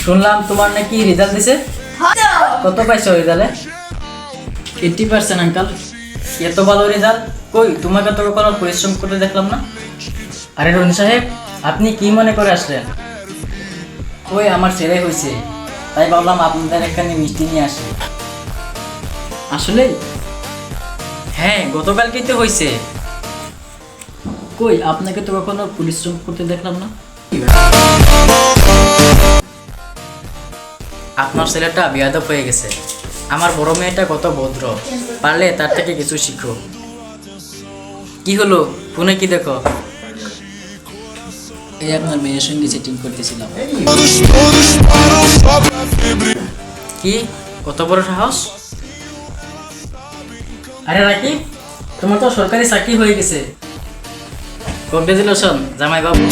শুনলাম তোমার নাকি রেজাল্ট দিছে। কত পাইছো রেজাল্টে? 80% আঙ্কাল। এত ভালো রেজাল্ট, কই তোমাকে তো কোনো পরিশ্রম করতে দেখলাম না। আরে রনি সাহেব, আপনি কি মনে করে আসলেন? কই আমার ছেলে হয়েছে, তাই ভাবলাম আপনাদের এখানে মিষ্টি নিয়ে আসি। আসলে হ্যাঁ, গতকালকেই তো হয়েছে। কই আপনাকে তো কখনো পরিশ্রম করতে দেখলাম না। আপনার ছেলেটা বেয়াদব হয়ে গেছে। আমার বড় মেয়েটা কত ভদ্র, পারলে তার থেকে কিছু শিখো। কি হলো, ফোনে কি দেখো? এই আপনার মেয়ের সঙ্গে সেটিং করতেছিলাম। কি, কত বড় সাহস! আরে রাকিব, তোমার তো সরকারি চাকরি হয়ে গেছে। কংগ্রেচুলেশন জামাই বাবু।